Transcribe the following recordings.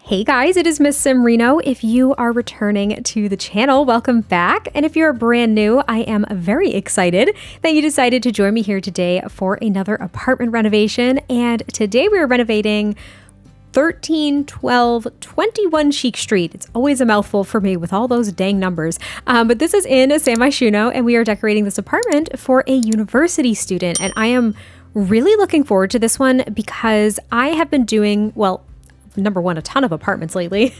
Hey guys, it is MissSimReno. If you are returning to the channel, welcome back. And if you're brand new, I am very excited that you decided to join me here today for another apartment renovation. And today we are renovating 131221 Chic Street. It's always a mouthful for me with all those dang numbers. But this is in MyShuno, and we are decorating this apartment for a university student. And I am really looking forward to this one because I have been doing, well, number one, a ton of apartments lately.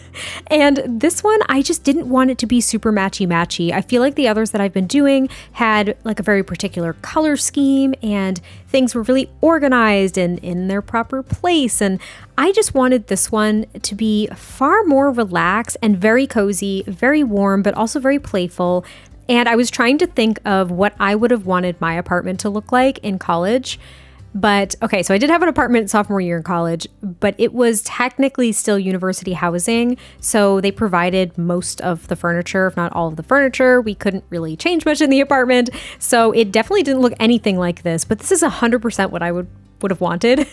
And this one, I just didn't want it to be super matchy-matchy. I feel like the others that I've been doing had like a very particular color scheme and things were really organized and in their proper place. And I just wanted this one to be far more relaxed and very cozy, very warm, but also very playful. And I was trying to think of what I would have wanted my apartment to look like in college. But okay, so I did have an apartment sophomore year in college, but it was technically still university housing. So they provided most of the furniture, if not all of the furniture. We couldn't really change much in the apartment. So it definitely didn't look anything like this, but this is 100% what I would have wanted,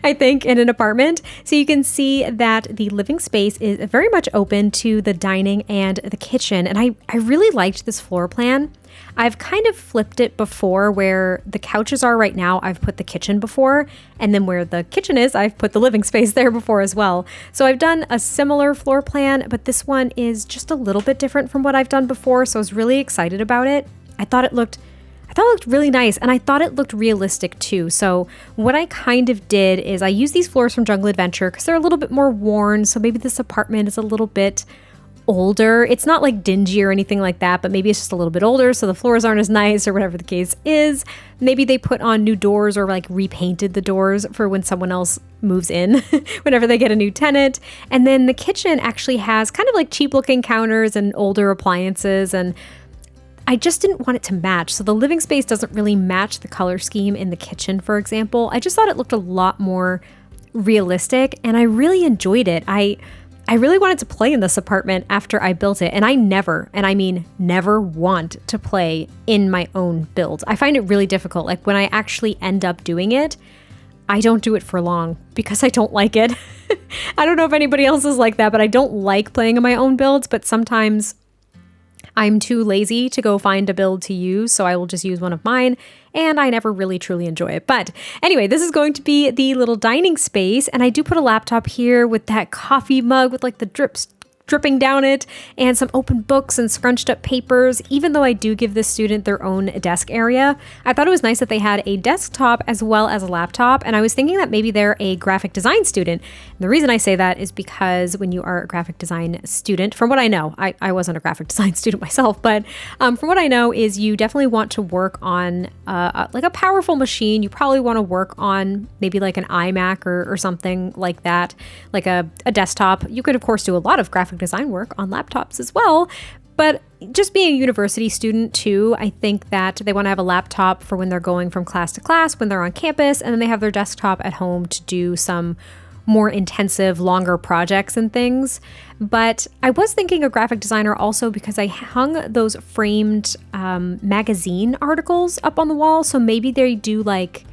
I think, in an apartment. So you can see that the living space is very much open to the dining and the kitchen. And I really liked this floor plan. I've kind of flipped it before where the couches are right now. I've put the kitchen before, and then where the kitchen is, I've put the living space there before as well. So I've done a similar floor plan, but this one is just a little bit different from what I've done before. So I was really excited about it. I thought it looked really nice, and I thought it looked realistic too. So what I kind of did is I used these floors from Jungle Adventure because they're a little bit more worn. So maybe this apartment is a little bit older. It's not like dingy or anything like that, but maybe it's just a little bit older, so the floors aren't as nice or whatever the case is. Maybe they put on new doors or like repainted the doors for when someone else moves in, whenever they get a new tenant. And then the kitchen actually has kind of like cheap looking counters and older appliances, and I just didn't want it to match. So the living space doesn't really match the color scheme in the kitchen, for example. I just thought it looked a lot more realistic, and I really enjoyed it. I really wanted to play in this apartment after I built it, and I never, and I mean never, want to play in my own builds. I find it really difficult. Like when I actually end up doing it, I don't do it for long because I don't like it. I don't know if anybody else is like that, but I don't like playing in my own builds, but sometimes I'm too lazy to go find a build to use, so I will just use one of mine, and I never really truly enjoy it. But anyway, this is going to be the little dining space, and I do put a laptop here with that coffee mug with like the dripping down it, and some open books and scrunched up papers. Even though I do give this student their own desk area, I thought it was nice that they had a desktop as well as a laptop, and I was thinking that maybe they're a graphic design student. And the reason I say that is because when you are a graphic design student, from what I know, I wasn't a graphic design student myself, but from what I know is you definitely want to work on like a powerful machine. You probably want to work on maybe like an iMac or something like that, like a desktop. You could of course do a lot of graphic design work on laptops as well, but just being a university student too, I think that they want to have a laptop for when they're going from class to class, when they're on campus, and then they have their desktop at home to do some more intensive, longer projects and things. But I was thinking a graphic designer also because I hung those framed magazine articles up on the wall, so maybe they do like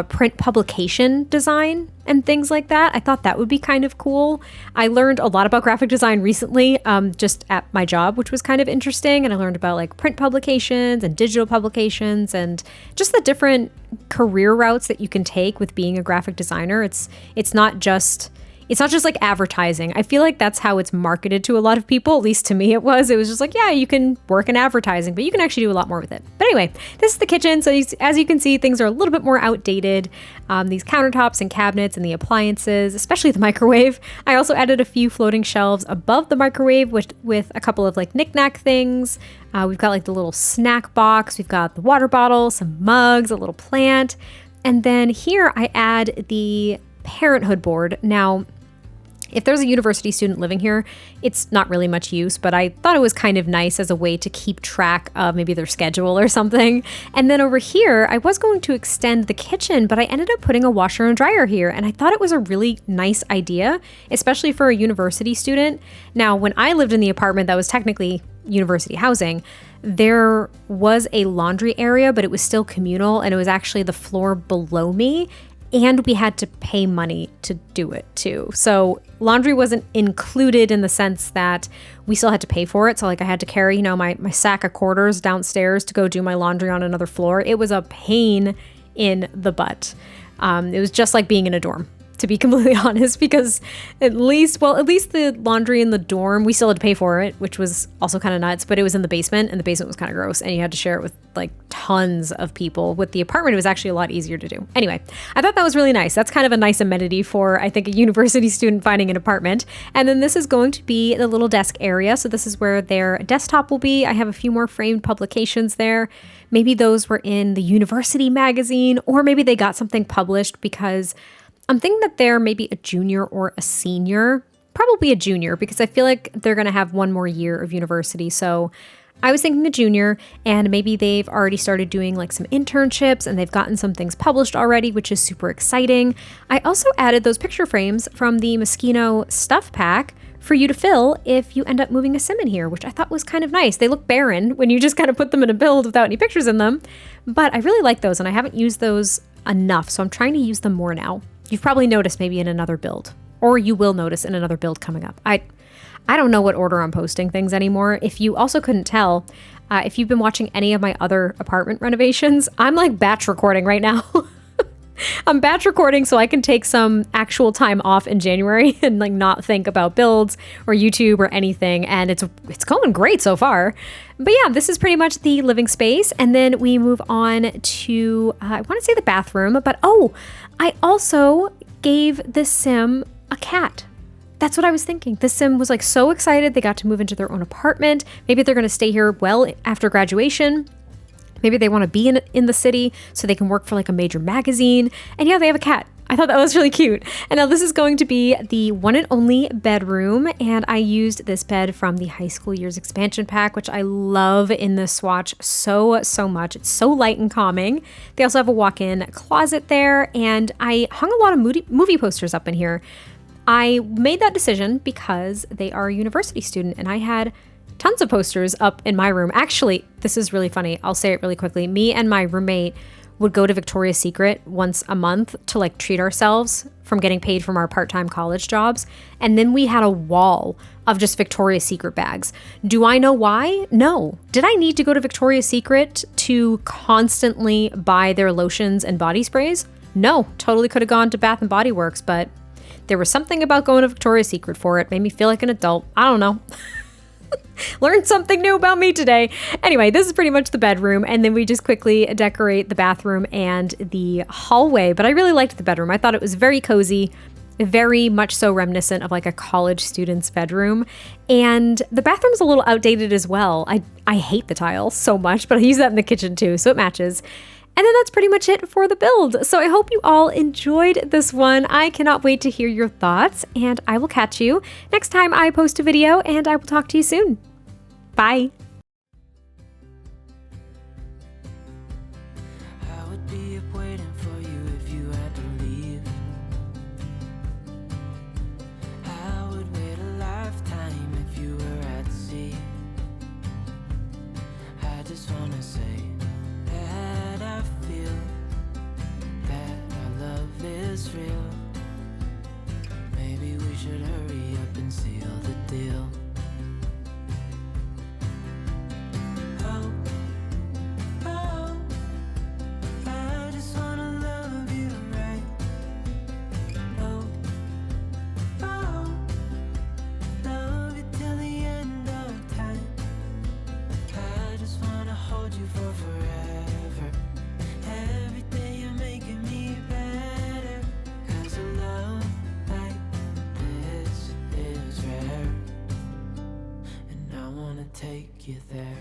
print publication design and things like that. I thought that would be kind of cool. I learned a lot about graphic design recently, just at my job, which was kind of interesting. And I learned about like print publications and digital publications and just the different career routes that you can take with being a graphic designer. It's not just like advertising. I feel like that's how it's marketed to a lot of people, at least to me it was. It was just like, yeah, you can work in advertising, but you can actually do a lot more with it. But anyway, this is the kitchen. So as you can see, things are a little bit more outdated. These countertops and cabinets and the appliances, especially the microwave. I also added a few floating shelves above the microwave with a couple of like knickknack things. We've got like the little snack box. We've got the water bottle, some mugs, a little plant. And then here I add the parenthood board. Now, if there's a university student living here, it's not really much use, but I thought it was kind of nice as a way to keep track of maybe their schedule or something. And then over here, I was going to extend the kitchen, but I ended up putting a washer and dryer here. And I thought it was a really nice idea, especially for a university student. Now, when I lived in the apartment that was technically university housing, there was a laundry area, but it was still communal, and it was actually the floor below me. and we had to pay money to do it too. So laundry wasn't included in the sense that we still had to pay for it. So like I had to carry, my sack of quarters downstairs to go do my laundry on another floor. It was a pain in the butt. It was just like being in a dorm, to be completely honest, because at least the laundry in the dorm, we still had to pay for it, which was also kind of nuts, but it was in the basement, and the basement was kind of gross, and you had to share it with like tons of people. With the apartment, it was actually a lot easier to do. Anyway, I thought that was really nice. That's kind of a nice amenity for, I think, a university student finding an apartment. And then this is going to be the little desk area. So this is where their desktop will be. I have a few more framed publications there. Maybe those were in the university magazine, or maybe they got something published, because I'm thinking that they're maybe a junior or a senior, probably a junior, because I feel like they're going to have one more year of university. So I was thinking a junior, and maybe they've already started doing like some internships and they've gotten some things published already, which is super exciting. I also added those picture frames from the MyShuno stuff pack for you to fill if you end up moving a sim in here, which I thought was kind of nice. They look barren when you just kind of put them in a build without any pictures in them, but I really like those, and I haven't used those enough, so I'm trying to use them more now. You've probably noticed maybe in another build, or you will notice in another build coming up. I don't know what order I'm posting things anymore. If you also couldn't tell, if you've been watching any of my other apartment renovations, I'm like batch recording right now. I'm batch recording so I can take some actual time off in January and like not think about builds or YouTube or anything. And it's going great so far. But yeah, this is pretty much the living space. And then we move on to, I want to say the bathroom, but I also gave this sim a cat. That's what I was thinking. This sim was like so excited. They got to move into their own apartment. Maybe they're going to stay here well after graduation. Maybe they want to be in the city so they can work for like a major magazine. And yeah, they have a cat. I thought that was really cute. And now this is going to be the one and only bedroom. And I used this bed from the high school years expansion pack, which I love in this swatch so much. It's so light and calming. They also have a walk-in closet there. And I hung a lot of movie posters up in here. I made that decision because they are a university student, and I had tons of posters up in my room. Actually, this is really funny. I'll say it really quickly. Me and my roommate would go to Victoria's Secret once a month to like treat ourselves from getting paid from our part-time college jobs. And then we had a wall of just Victoria's Secret bags. Do I know why? No. Did I need to go to Victoria's Secret to constantly buy their lotions and body sprays? No. Totally could have gone to Bath and Body Works, but there was something about going to Victoria's Secret for it. Made me feel like an adult. I don't know. Learned something new about me today. Anyway, this is pretty much the bedroom, and then we just quickly decorate the bathroom and the hallway. But I really liked the bedroom. I thought it was very cozy, very much so reminiscent of like a college student's bedroom. And the bathroom's a little outdated as well. I hate the tile so much, but I use that in the kitchen too, so it matches. And then that's pretty much it for the build. So I hope you all enjoyed this one. I cannot wait to hear your thoughts, and I will catch you next time I post a video, and I will talk to you soon. Bye. I would be up waiting for you if you had to leave. I would wait a lifetime if you were at sea. I just wanna say that I feel that our love is real. Maybe we should hurry up and seal the deal. Oh, oh, I just wanna love you right. Oh, oh, love you till the end of time. I just wanna hold you for forever. Every day you're making me better. 'Cause a love like this is rare, and I wanna take you there.